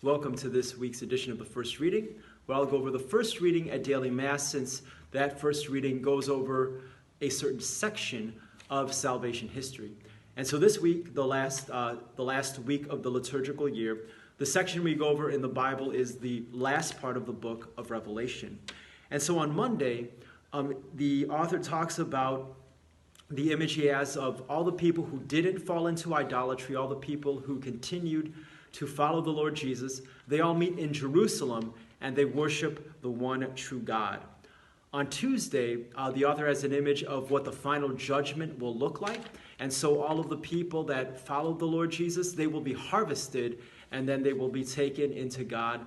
Welcome to this week's edition of the First Reading, where I'll go over the first reading at Daily Mass, since that first reading goes over a certain section of salvation history. And so this week, the last week of the liturgical year, the section we go over in the Bible is the last part of the book of Revelation. And so on Monday, the author talks about the image he has of all the people who didn't fall into idolatry, all the people who continued to follow the Lord Jesus. They all meet in Jerusalem and they worship the one true God. On Tuesday, the author has an image of what the final judgment will look like. And so all of the people that followed the Lord Jesus, they will be harvested and then they will be taken into God,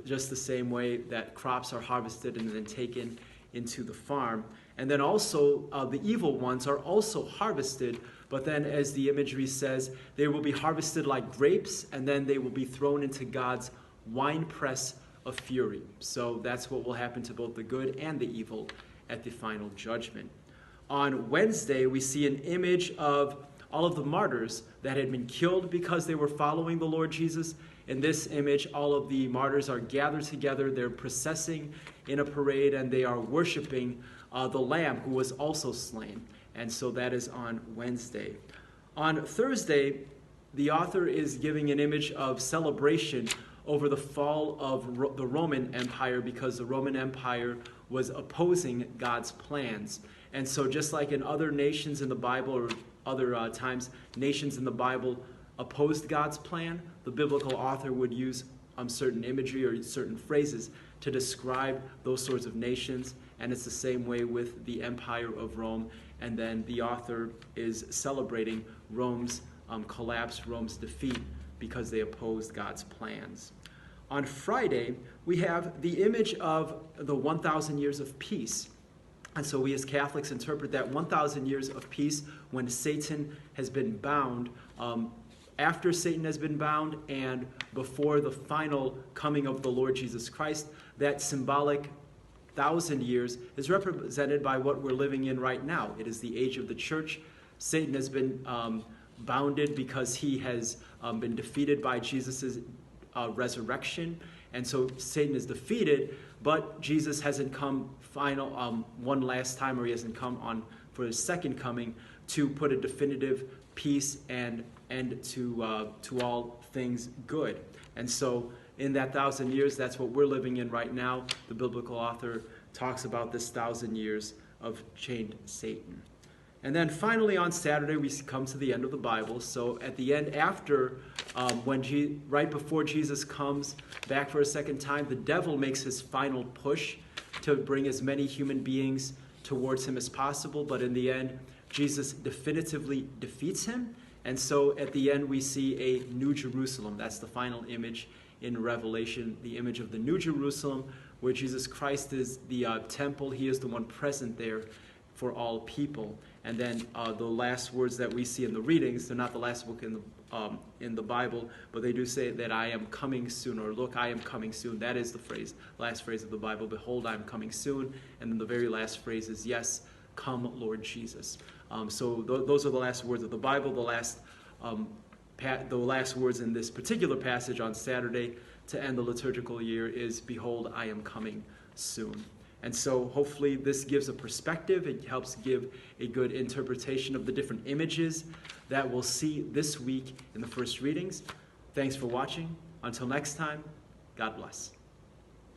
just the same way that crops are harvested and then taken into the farm. And then also the evil ones are also harvested, but then as the imagery says, they will be harvested like grapes and then they will be thrown into God's winepress of fury. So that's what will happen to both the good and the evil at the final judgment. On Wednesday, we see an image of all of the martyrs that had been killed because they were following the Lord Jesus. In this image, all of the martyrs are gathered together. They're processing in a parade and they are worshiping the Lamb who was also slain. And so that is on Wednesday. On Thursday, the author is giving an image of celebration over the fall of the Roman Empire, because the Roman Empire was opposing God's plans. And so just like in other nations in the Bible, or other times nations in the Bible opposed God's plan, the biblical author would use certain imagery or certain phrases to describe those sorts of nations. And it's the same way with the Empire of Rome. And then the author is celebrating Rome's collapse, Rome's defeat, because they opposed God's plans. On Friday, we have the image of the 1,000 years of peace. And so we as Catholics interpret that 1,000 years of peace when Satan has been bound, after Satan has been bound and before the final coming of the Lord Jesus Christ. That symbolic 1,000 years is represented by what we're living in right now. It is the age of the church. Satan has been bounded because he has been defeated by Jesus' resurrection. And so Satan is defeated, but Jesus hasn't come one last time, or he hasn't come on for his second coming to put a definitive peace and end to all things good. And so in that 1,000 years, that's what we're living in right now. The biblical author talks about this 1,000 years of chained Satan. And then finally on Saturday, we come to the end of the Bible. So at the end, after, right before Jesus comes back for a second time, the devil makes his final push to bring as many human beings towards him as possible. But in the end, Jesus definitively defeats him. And so at the end, we see a New Jerusalem. That's the final image in Revelation, the image of the New Jerusalem, where Jesus Christ is the temple. He is the one present there for all people. And then the last words that we see in the readings, they're not the last book in the Bible, but they do say that I am coming soon, or look, I am coming soon. That is the last phrase of the Bible. Behold, I am coming soon. And then the very last phrase is, yes, come, Lord Jesus. So those are the last words of the Bible. The last words in this particular passage on Saturday to end the liturgical year is, behold, I am coming soon. And so hopefully this gives a perspective. It helps give a good interpretation of the different images that we'll see this week in the first readings. Thanks for watching. Until next time, God bless.